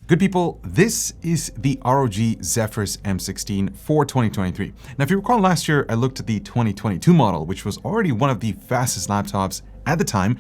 Good people, this is the ROG Zephyrus M16 for 2023. Now, if you recall last year, I looked at the 2022 model, which was already one of the fastest laptops at the time.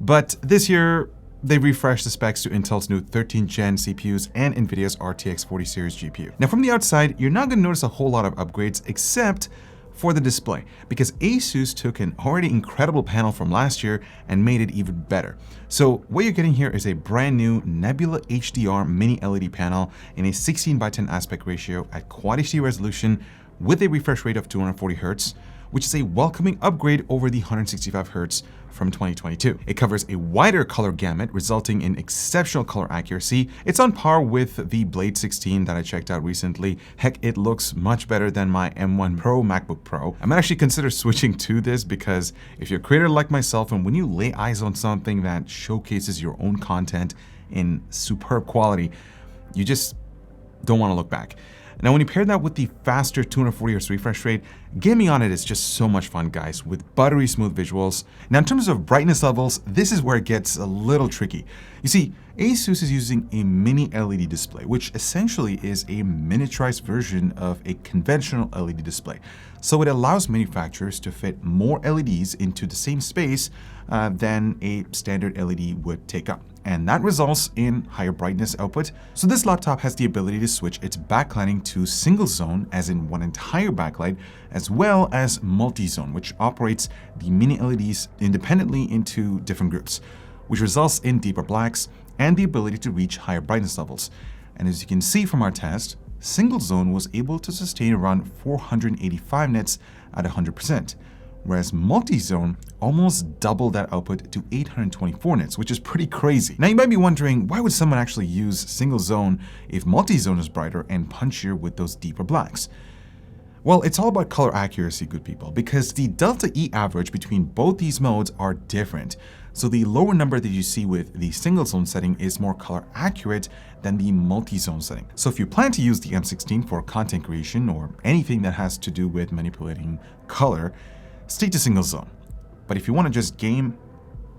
But this year, they refreshed the specs to Intel's new 13th gen CPUs and NVIDIA's RTX 40 series GPU. Now, from the outside, you're not going to notice a whole lot of upgrades except for the display, because ASUS took an already incredible panel from last year and made it even better. So what you're getting here is a brand new NEBULA HDR mini LED panel in a 16:10 aspect ratio at Quad HD resolution with a refresh rate of 240 Hz, which is a welcoming upgrade over the 165 Hz from 2022. It covers a wider color gamut, resulting in exceptional color accuracy. It's on par with the Blade 16 that I checked out recently. Heck, it looks much better than my M1 Pro MacBook Pro. I might actually consider switching to this, because if you're a creator like myself and when you lay eyes on something that showcases your own content in superb quality, you just don't want to look back. Now, when you pair that with the faster 240 Hz refresh rate, gaming on it is just so much fun, guys, with buttery smooth visuals. Now, in terms of brightness levels, this is where it gets a little tricky. You see, ASUS is using a mini LED display, which essentially is a miniaturized version of a conventional LED display. So it allows manufacturers to fit more LEDs into the same space than a standard LED would take up. And that results in higher brightness output. So this laptop has the ability to switch its backlighting to single zone, as in one entire backlight, as well as multi-zone, which operates the mini LEDs independently into different groups, which results in deeper blacks and the ability to reach higher brightness levels. And as you can see from our test, single zone was able to sustain around 485 nits at 100%. Whereas multi-zone almost doubled that output to 824 nits, which is pretty crazy. Now, you might be wondering, why would someone actually use single zone if multi-zone is brighter and punchier with those deeper blacks? Well, it's all about color accuracy, good people, because the delta E average between both these modes are different. So the lower number that you see with the single zone setting is more color accurate than the multi-zone setting. So if you plan to use the M16 for content creation or anything that has to do with manipulating color, stay to single zone. But if you want to just game,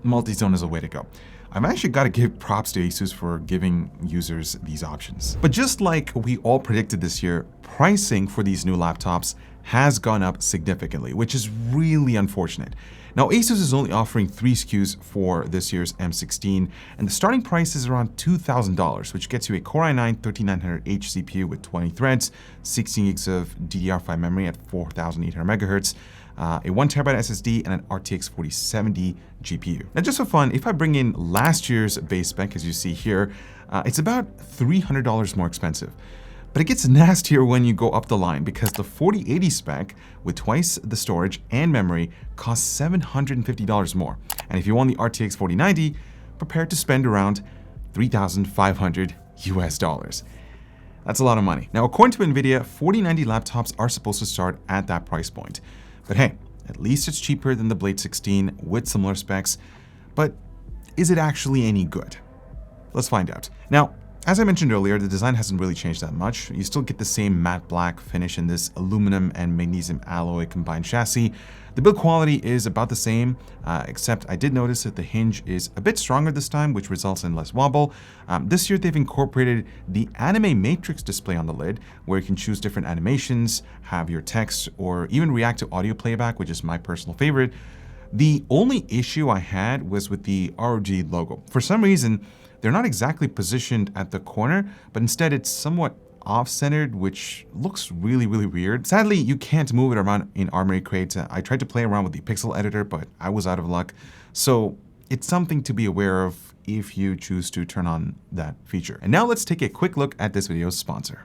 multi-zone is a way to go. I've actually got to give props to ASUS for giving users these options. But just like we all predicted this year, pricing for these new laptops has gone up significantly, which is really unfortunate. Now, ASUS is only offering 3 SKUs for this year's M16, and the starting price is around $2,000, which gets you a Core i9-13900H CPU with 20 threads, 16 gigs of DDR5 memory at 4,800 MHz, a 1TB SSD, and an RTX 4070 GPU. Now, just for fun, if I bring in last year's base spec, as you see here, it's about $300 more expensive. But it gets nastier when you go up the line, because the 4080 spec with twice the storage and memory costs $750 more. And if you want the RTX 4090, prepare to spend around $3,500 US. That's a lot of money. Now, according to NVIDIA, 4090 laptops are supposed to start at that price point. But hey, at least it's cheaper than the Blade 16 with similar specs. But is it actually any good? Let's find out. Now, as I mentioned earlier, the design hasn't really changed that much. You still get the same matte black finish in this aluminum and magnesium alloy combined chassis. The build quality is about the same, except I did notice that the hinge is a bit stronger this time, which results in less wobble. This year, they've incorporated the anime matrix display on the lid, where you can choose different animations, have your text, or even react to audio playback, which is my personal favorite. The only issue I had was with the ROG logo. For some reason, they're not exactly positioned at the corner, but instead it's somewhat off-centered, which looks really, really weird. Sadly, you can't move it around in Armory Crate. I tried to play around with the pixel editor, but I was out of luck. So it's something to be aware of if you choose to turn on that feature. And now let's take a quick look at this video's sponsor.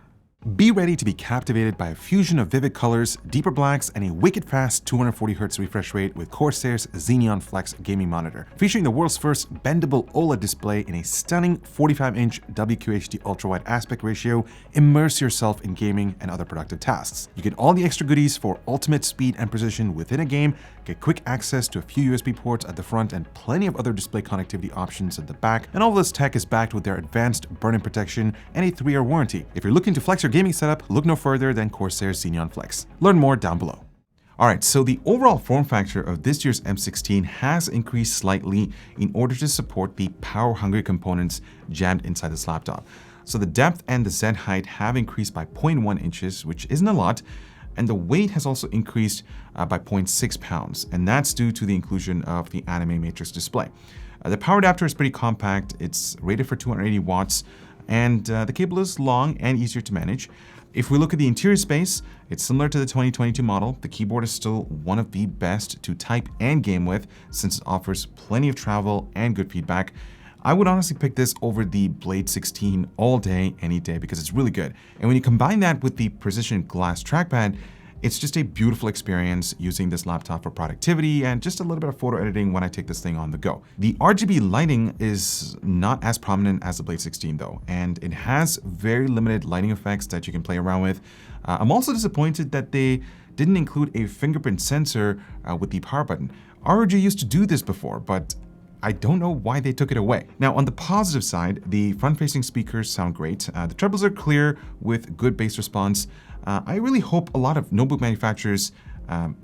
Be ready to be captivated by a fusion of vivid colors, deeper blacks, and a wicked fast 240 Hz refresh rate with Corsair's Xeneon Flex gaming monitor. Featuring the world's first bendable OLED display in a stunning 45-inch WQHD ultra-wide aspect ratio, immerse yourself in gaming and other productive tasks. You get all the extra goodies for ultimate speed and precision within a game, get quick access to a few USB ports at the front and plenty of other display connectivity options at the back, and all this tech is backed with their advanced burn-in protection and a 3-year warranty. If you're looking to flex your gaming setup, look no further than Corsair's Xeneon Flex. Learn more down below. Alright, so the overall form factor of this year's M16 has increased slightly in order to support the power-hungry components jammed inside this laptop. So the depth and the Z height have increased by 0.1 inches, which isn't a lot. And the weight has also increased by 0.6 pounds. And that's due to the inclusion of the Anime Matrix display. The power adapter is pretty compact. It's rated for 280 watts. And the cable is long and easier to manage. If we look at the interior space, it's similar to the 2022 model. The keyboard is still one of the best to type and game with since it offers plenty of travel and good feedback. I would honestly pick this over the Blade 16 all day, any day, because it's really good. And when you combine that with the precision glass trackpad, it's just a beautiful experience using this laptop for productivity and just a little bit of photo editing when I take this thing on the go. The RGB lighting is not as prominent as the Blade 16 though, and it has very limited lighting effects that you can play around with. I'm also disappointed that they didn't include a fingerprint sensor with the power button. ROG used to do this before, but I don't know why they took it away. Now, on the positive side, the front-facing speakers sound great. The trebles are clear with good bass response. I really hope a lot of notebook manufacturers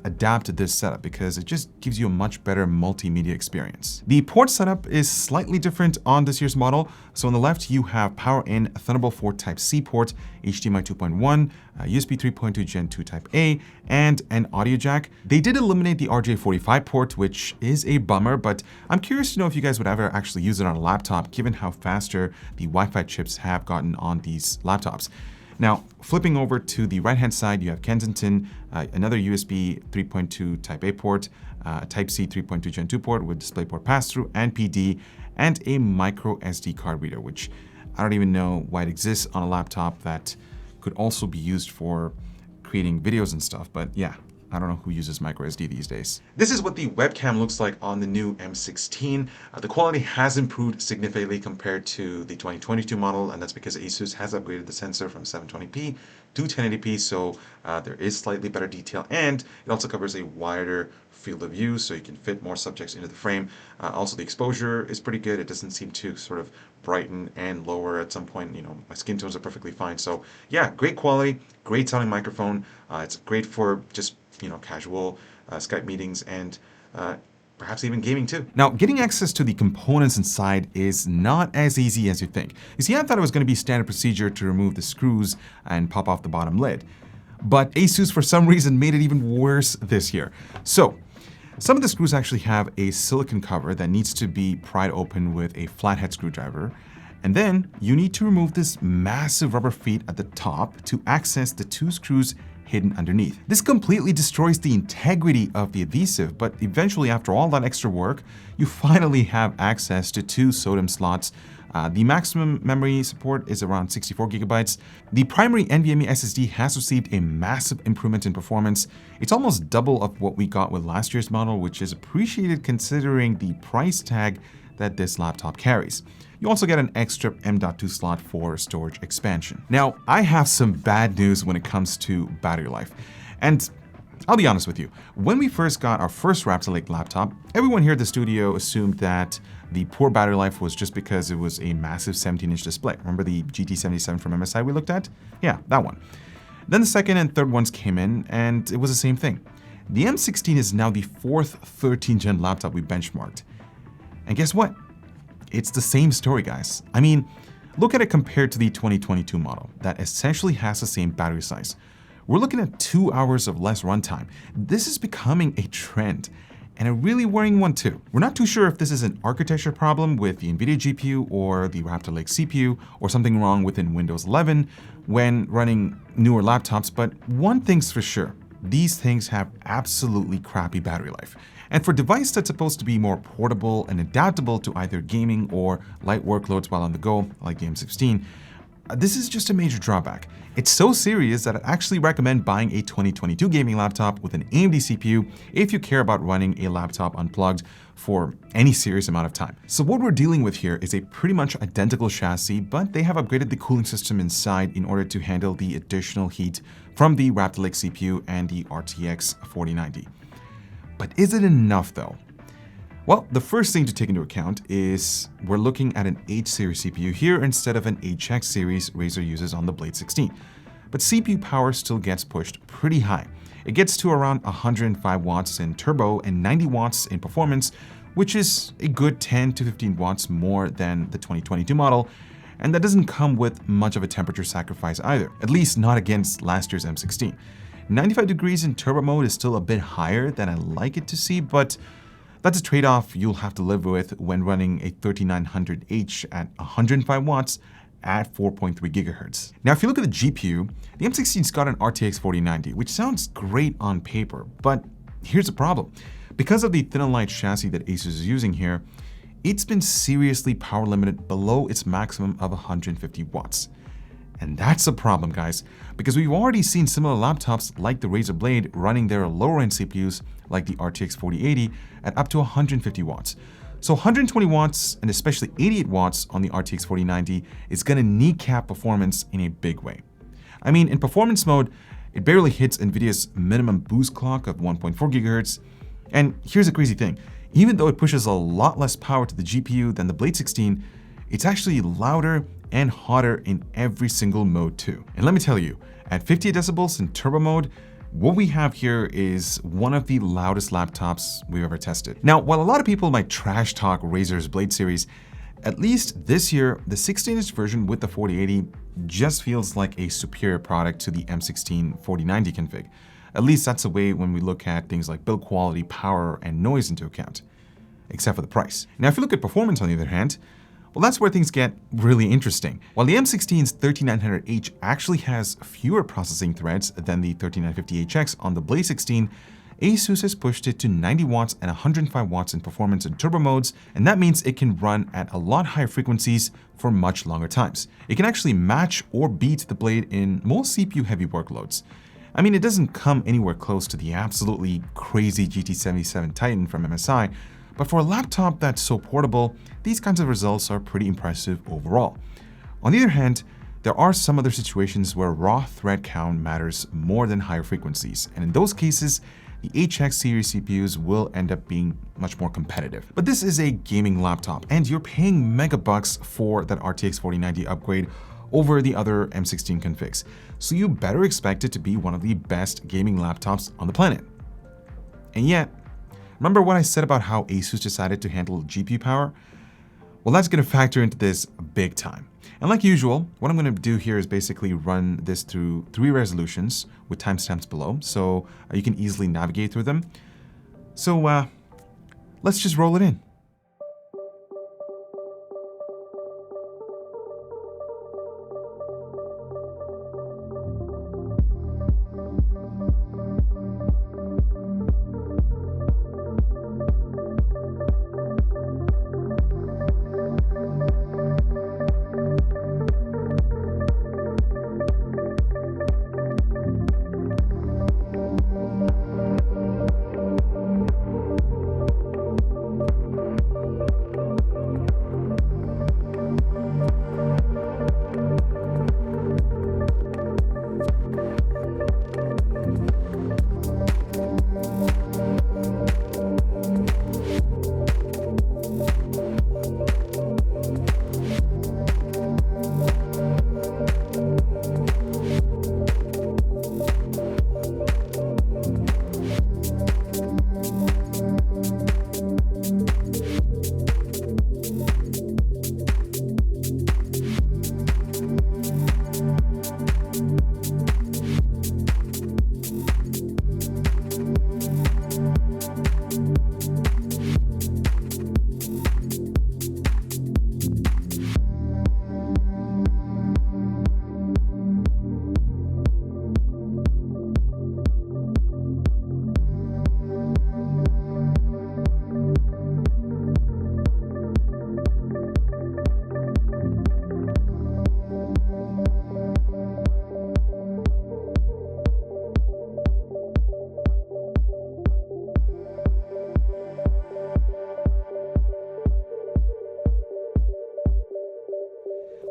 adapt to this setup because it just gives you a much better multimedia experience. The port setup is slightly different on this year's model. So on the left, you have power in Thunderbolt 4 Type-C port, HDMI 2.1, USB 3.2 Gen 2 Type-A, and an audio jack. They did eliminate the RJ45 port, which is a bummer, but I'm curious to know if you guys would ever actually use it on a laptop, given how faster the Wi-Fi chips have gotten on these laptops. Now, flipping over to the right-hand side, you have Kensington, another USB 3.2 Type-A port, Type-C 3.2 Gen 2 port with DisplayPort pass-through and PD, and a micro SD card reader, which I don't even know why it exists on a laptop that could also be used for creating videos and stuff, but yeah. I don't know who uses micro SD these days. This is what the webcam looks like on the new M16. The quality has improved significantly compared to the 2022 model, and that's because ASUS has upgraded the sensor from 720p to 1080p, so there is slightly better detail, and it also covers a wider field of view, so you can fit more subjects into the frame. Also, the exposure is pretty good. It doesn't seem to sort of brighten and lower at some point. You know, my skin tones are perfectly fine. So yeah, great quality, great sounding microphone. It's great for just, you know, casual Skype meetings and perhaps even gaming too. Now, getting access to the components inside is not as easy as you think. You see, I thought it was going to be standard procedure to remove the screws and pop off the bottom lid. But ASUS, for some reason, made it even worse this year. So some of the screws actually have a silicone cover that needs to be pried open with a flathead screwdriver. And then you need to remove this massive rubber feet at the top to access the two screws hidden underneath. This completely destroys the integrity of the adhesive, but eventually, after all that extra work, you finally have access to two SODIMM slots. The maximum memory support is around 64 gigabytes. The primary NVMe SSD has received a massive improvement in performance. It's almost double of what we got with last year's model, which is appreciated considering the price tag that this laptop carries. You also get an extra M.2 slot for storage expansion. Now, I have some bad news when it comes to battery life. And I'll be honest with you, when we first got our first Raptor Lake laptop, everyone here at the studio assumed that the poor battery life was just because it was a massive 17-inch display. Remember the GT77 from MSI we looked at? Yeah, that one. Then the second and third ones came in, and it was the same thing. The M16 is now the fourth 13th-gen laptop we benchmarked. And guess what? It's the same story, guys. I mean, look at it compared to the 2022 model that essentially has the same battery size. We're looking at 2 hours of less runtime. This is becoming a trend, and a really worrying one too. We're not too sure if this is an architecture problem with the NVIDIA GPU or the Raptor Lake CPU, or something wrong within Windows 11 when running newer laptops, but one thing's for sure, these things have absolutely crappy battery life. And for a device that's supposed to be more portable and adaptable to either gaming or light workloads while on the go, like the M16, this is just a major drawback. It's so serious that I actually recommend buying a 2022 gaming laptop with an AMD CPU if you care about running a laptop unplugged for any serious amount of time. So what we're dealing with here is a pretty much identical chassis, but they have upgraded the cooling system inside in order to handle the additional heat from the Raptor Lake CPU and the RTX 4090. But is it enough though? Well, the first thing to take into account is we're looking at an H series CPU here instead of an HX series Razer uses on the Blade 16. But CPU power still gets pushed pretty high. It gets to around 105 watts in turbo and 90 watts in performance, which is a good 10 to 15 watts more than the 2022 model. And that doesn't come with much of a temperature sacrifice either, at least not against last year's M16. 95 degrees in turbo mode is still a bit higher than I like it to see, but that's a trade-off you'll have to live with when running a 3900H at 105 watts at 4.3 gigahertz. Now, if you look at the GPU, the M16's got an RTX 4090, which sounds great on paper, but here's the problem. Because of the thin and light chassis that Asus is using here, it's been seriously power limited below its maximum of 150 watts. And that's a problem, guys, because we've already seen similar laptops like the Razer Blade running their lower-end CPUs like the RTX 4080 at up to 150 watts. So 120 watts and especially 88 watts on the RTX 4090 is going to kneecap performance in a big way. I mean, in performance mode, it barely hits NVIDIA's minimum boost clock of 1.4 gigahertz. And here's the crazy thing. Even though it pushes a lot less power to the GPU than the Blade 16, it's actually louder and hotter in every single mode too. And let me tell you, at 58 decibels in turbo mode, what we have here is one of the loudest laptops we've ever tested. Now, while a lot of people might trash talk Razer's Blade series, at least this year, the 16-inch version with the 4080 just feels like a superior product to the M16 4090 config. At least that's the way when we look at things like build quality, power, and noise into account, except for the price. Now, if you look at performance on the other hand, well, that's where things get really interesting. While the M16's 3900H actually has fewer processing threads than the 3950HX on the Blade 16, Asus has pushed it to 90 watts and 105 watts in performance in turbo modes, and that means it can run at a lot higher frequencies for much longer times. It can actually match or beat the Blade in most CPU-heavy workloads. I mean, it doesn't come anywhere close to the absolutely crazy GT77 Titan from MSI, but for a laptop that's so portable, these kinds of results are pretty impressive overall. On the other hand, there are some other situations where raw thread count matters more than higher frequencies, and in those cases, the HX series CPUs will end up being much more competitive. But this is a gaming laptop, and you're paying megabucks for that RTX 4090 upgrade over the other M16 configs, so you better expect it to be one of the best gaming laptops on the planet. And yet, remember what I said about how Asus decided to handle GPU power? Well, that's going to factor into this big time. And like usual, what I'm going to do here is basically run this through 3 resolutions with timestamps below, so you can easily navigate through them. So let's just roll it in.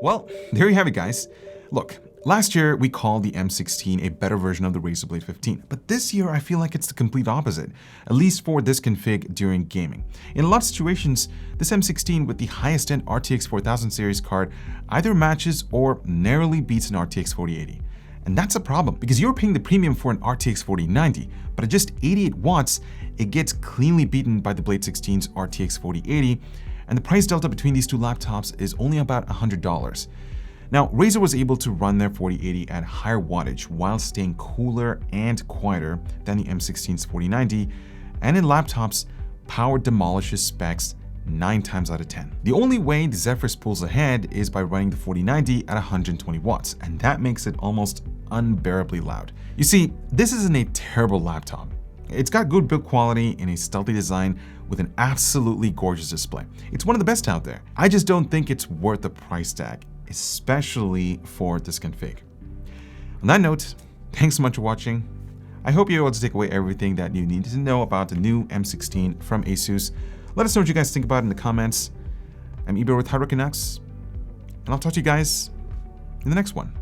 Well, there you have it, guys. Look, last year we called the M16 a better version of the Razer Blade 15, but this year I feel like it's the complete opposite, at least for this config during gaming. In a lot of situations, this M16 with the highest end RTX 4000 series card either matches or narrowly beats an RTX 4080. And that's a problem because you're paying the premium for an RTX 4090, but at just 88 watts, it gets cleanly beaten by the Blade 16's RTX 4080, And the price delta between these two laptops is only about $100. Now, Razer was able to run their 4080 at higher wattage while staying cooler and quieter than the M16's 4090, and in laptops, power demolishes specs 9 times out of 10. The only way the Zephyrus pulls ahead is by running the 4090 at 120 watts, and that makes it almost unbearably loud. You see, this isn't a terrible laptop. It's got good build quality and a stealthy design with an absolutely gorgeous display. It's one of the best out there. I just don't think it's worth the price tag, especially for this config. On that note, thanks so much for watching. I hope you're able to take away everything that you needed to know about the new M16 from ASUS. Let us know what you guys think about it in the comments. I'm Ibra with Hardware Canucks, and I'll talk to you guys in the next one.